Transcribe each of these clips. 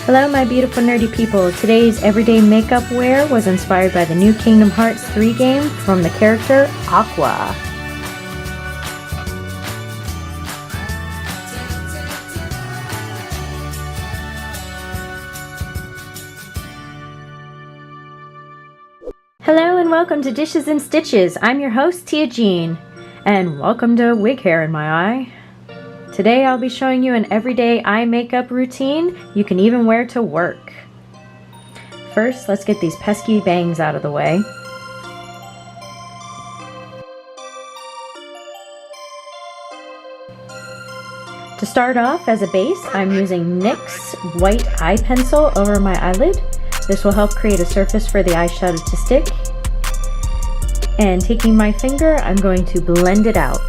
Hello my beautiful nerdy people. Today's everyday makeup wear was inspired by the new Kingdom Hearts 3 game from the character Aqua. Hello and welcome to Dishes and Stitches. I'm your host TeeaJeanne, and welcome to Wig Hair in My Eye. Today I'll be showing you an everyday eye makeup routine you can even wear to work. First, let's get these pesky bangs out of the way. To start off, as a base, I'm using NYX white eye pencil over my eyelid. This will help create a surface for the eyeshadow to stick. And taking my finger, I'm going to blend it out.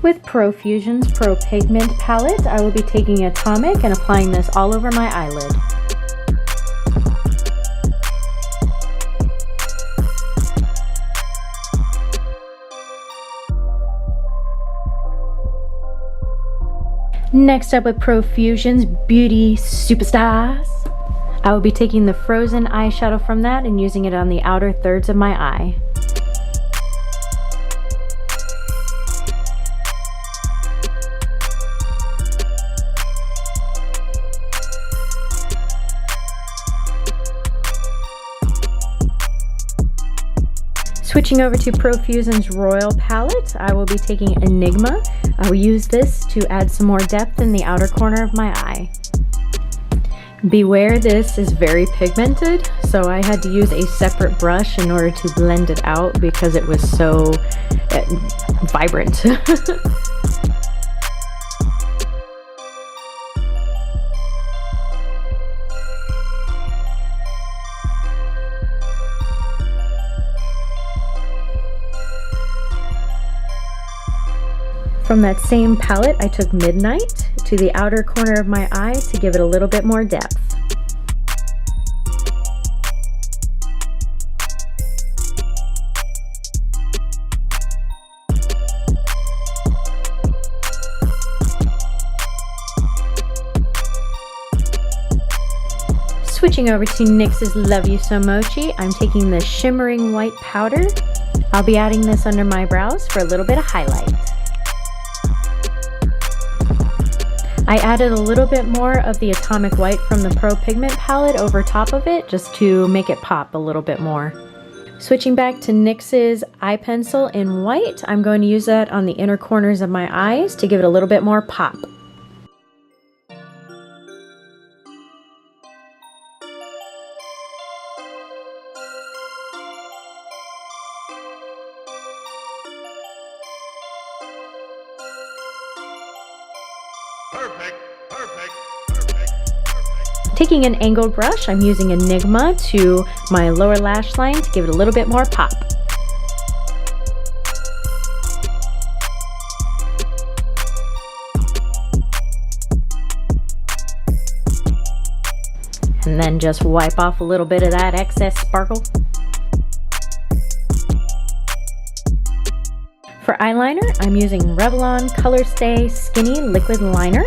With Profusion's Pro Pigment palette, I will be taking Atomic and applying this all over my eyelid. Next up with Profusion's Beauty Superstars, I will be taking the frozen eyeshadow from that and using it on the outer thirds of my eye. Switching over to Profusion's Royal palette, I will be taking Enigma. I will use this to add some more depth in the outer corner of my eye. Beware, this is very pigmented, so I had to use a separate brush in order to blend it out because it was so vibrant. From that same palette, I took Midnight to the outer corner of my eye to give it a little bit more depth. Switching over to NYX's Love You So Mochi, I'm taking the shimmering white powder. I'll be adding this under my brows for a little bit of highlight. I added a little bit more of the Atomic White from the Pro Pigment palette over top of it just to make it pop a little bit more. Switching back to NYX's eye pencil in white, I'm going to use that on the inner corners of my eyes to give it a little bit more pop. Taking an angled brush, I'm using Enigma to my lower lash line to give it a little bit more pop. And then just wipe off a little bit of that excess sparkle. For eyeliner, I'm using Revlon Colorstay Skinny Liquid Liner.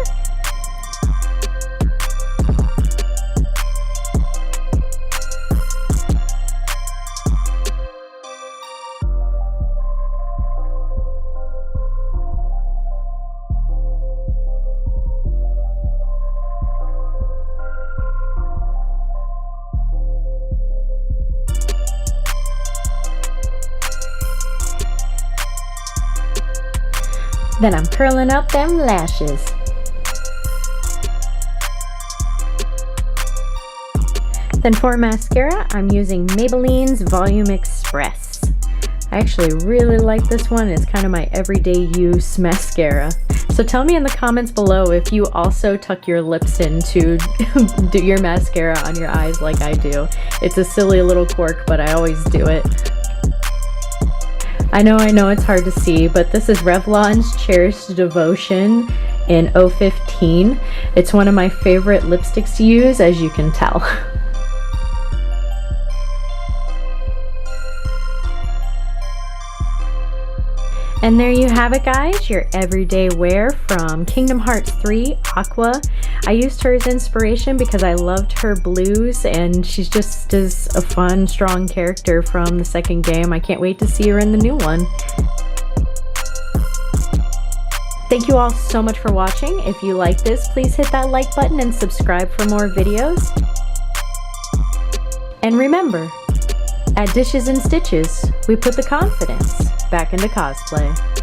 Then I'm curling up them lashes. Then for mascara, I'm using Maybelline's Volume Express. I actually really like this one. It's kind of my everyday use mascara. So tell me in the comments below if you also tuck your lips in to do your mascara on your eyes like I do. It's a silly little quirk, but I always do it. I know it's hard to see, but this is Revlon's Cherished Devotion in 015. It's one of my favorite lipsticks to use, as you can tell. And there you have it, guys, your everyday wear from Kingdom Hearts 3, Aqua. I used her as inspiration because I loved her blues, and she's just as a fun, strong character from the second game. I can't wait to see her in the new one. Thank you all so much for watching. If you like this, please hit that like button and subscribe for more videos. And remember, at Dishes and Stitches, we put the confidence back into cosplay.